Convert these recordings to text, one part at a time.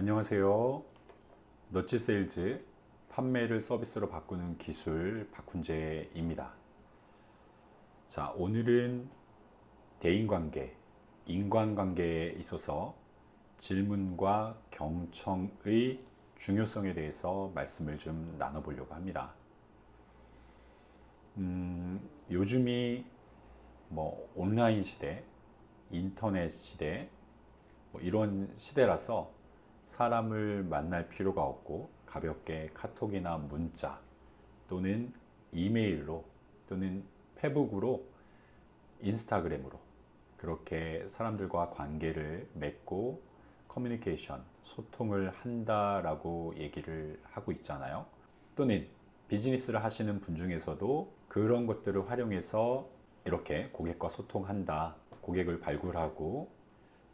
안녕하세요. 너치 세일즈 판매를 서비스로 바꾸는 기술 박훈재입니다. 자, 오늘은 대인관계, 인간관계에 있어서 질문과 경청의 중요성에 대해서 말씀을 좀 나눠보려고 합니다. 요즘이 온라인 시대, 인터넷 시대, 이런 시대라서 사람을 만날 필요가 없고 가볍게 카톡이나 문자 또는 이메일로 또는 페북으로 인스타그램으로 그렇게 사람들과 관계를 맺고 커뮤니케이션, 소통을 한다라고 얘기를 하고 있잖아요. 또는 비즈니스를 하시는 분 중에서도 그런 것들을 활용해서 이렇게 고객과 소통한다, 고객을 발굴하고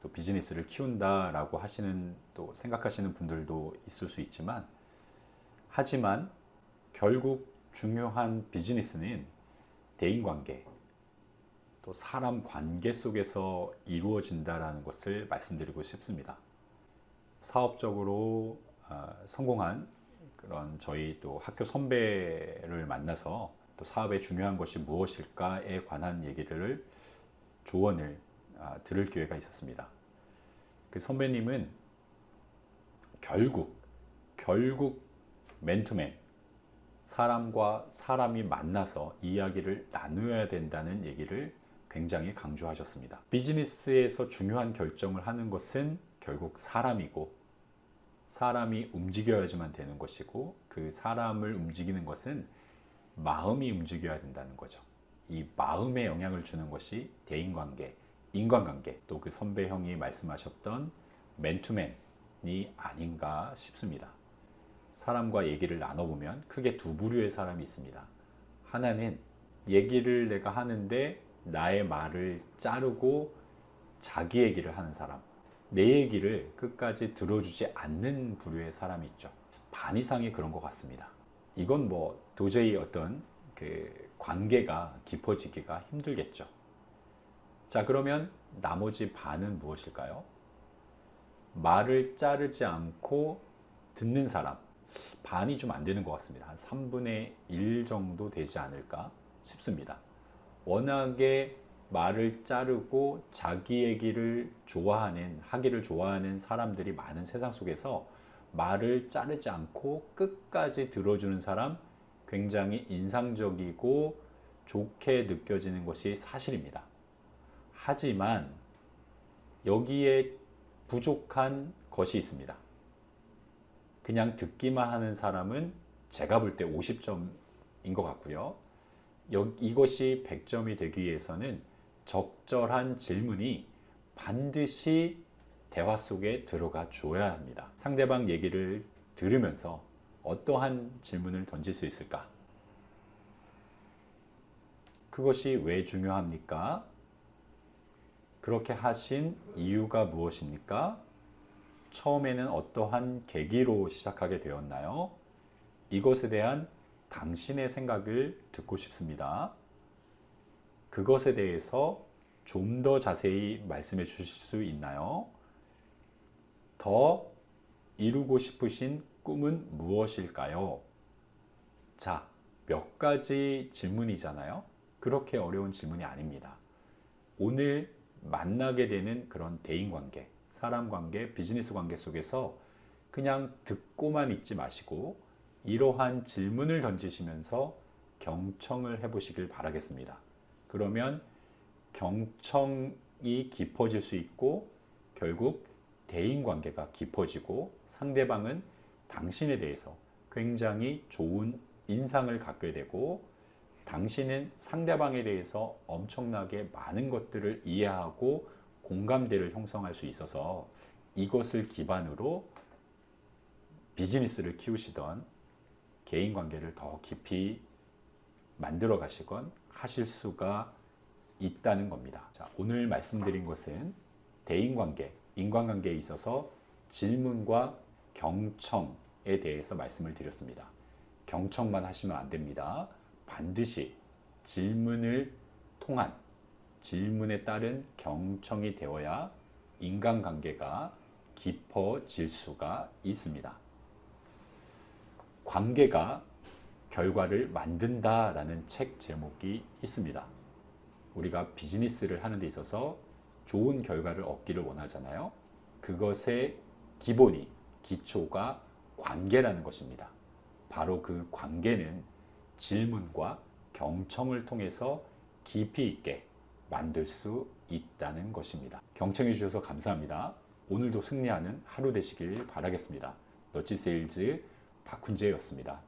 또 비즈니스를 키운다라고 하시는 또 생각하시는 분들도 있을 수 있지만, 하지만 결국 중요한 비즈니스는 대인관계, 또 사람 관계 속에서 이루어진다라는 것을 말씀드리고 싶습니다. 사업적으로 성공한 그런 저희 또 학교 선배를 만나서 또 사업의 중요한 것이 무엇일까에 관한 얘기를 조언을 들을 기회가 있었습니다. 그 선배님은 결국 맨투맨, 사람과 사람이 만나서 이야기를 나누어야 된다는 얘기를 굉장히 강조하셨습니다. 비즈니스에서 중요한 결정을 하는 것은 결국 사람이고, 사람이 움직여야지만 되는 것이고, 그 사람을 움직이는 것은 마음이 움직여야 된다는 거죠. 이 마음에 영향을 주는 것이 대인관계, 인간관계, 또 그 선배 형이 말씀하셨던 맨투맨이 아닌가 싶습니다. 사람과 얘기를 나눠보면 크게 두 부류의 사람이 있습니다. 하나는 얘기를 내가 하는데 나의 말을 자르고 자기 얘기를 하는 사람, 내 얘기를 끝까지 들어주지 않는 부류의 사람이 있죠. 반 이상이 그런 것 같습니다. 이건 도저히 어떤 그 관계가 깊어지기가 힘들겠죠. 자, 그러면 나머지 반은 무엇일까요? 말을 자르지 않고 듣는 사람. 반이 좀 안 되는 것 같습니다. 한 3분의 1 정도 되지 않을까 싶습니다. 워낙에 말을 자르고 자기 얘기를 하기를 좋아하는 사람들이 많은 세상 속에서 말을 자르지 않고 끝까지 들어주는 사람, 굉장히 인상적이고 좋게 느껴지는 것이 사실입니다. 하지만 여기에 부족한 것이 있습니다. 그냥 듣기만 하는 사람은 제가 볼 때 50점인 것 같고요. 이것이 100점이 되기 위해서는 적절한 질문이 반드시 대화 속에 들어가 줘야 합니다. 상대방 얘기를 들으면서 어떠한 질문을 던질 수 있을까? 그것이 왜 중요합니까? 그렇게 하신 이유가 무엇입니까? 처음에는 어떠한 계기로 시작하게 되었나요? 이것에 대한 당신의 생각을 듣고 싶습니다. 그것에 대해서 좀 더 자세히 말씀해 주실 수 있나요? 더 이루고 싶으신 꿈은 무엇일까요? 자, 몇 가지 질문이잖아요. 그렇게 어려운 질문이 아닙니다. 오늘 만나게 되는 그런 대인관계, 사람관계, 비즈니스 관계 속에서 그냥 듣고만 있지 마시고 이러한 질문을 던지시면서 경청을 해보시길 바라겠습니다. 그러면 경청이 깊어질 수 있고 결국 대인관계가 깊어지고 상대방은 당신에 대해서 굉장히 좋은 인상을 갖게 되고 당신은 상대방에 대해서 엄청나게 많은 것들을 이해하고 공감대를 형성할 수 있어서 이것을 기반으로 비즈니스를 키우시던 개인 관계를 더 깊이 만들어 가시건 하실 수가 있다는 겁니다. 자, 오늘 말씀드린 것은 대인관계, 인간관계에 있어서 질문과 경청에 대해서 말씀을 드렸습니다. 경청만 하시면 안 됩니다. 반드시 질문을 통한 질문에 따른 경청이 되어야 인간관계가 깊어질 수가 있습니다. 관계가 결과를 만든다라는 책 제목이 있습니다. 우리가 비즈니스를 하는 데 있어서 좋은 결과를 얻기를 원하잖아요. 그것의 기본이, 기초가 관계라는 것입니다. 바로 그 관계는 질문과 경청을 통해서 깊이 있게 만들 수 있다는 것입니다. 경청해 주셔서 감사합니다. 오늘도 승리하는 하루 되시길 바라겠습니다. 너치 세일즈 박훈재였습니다.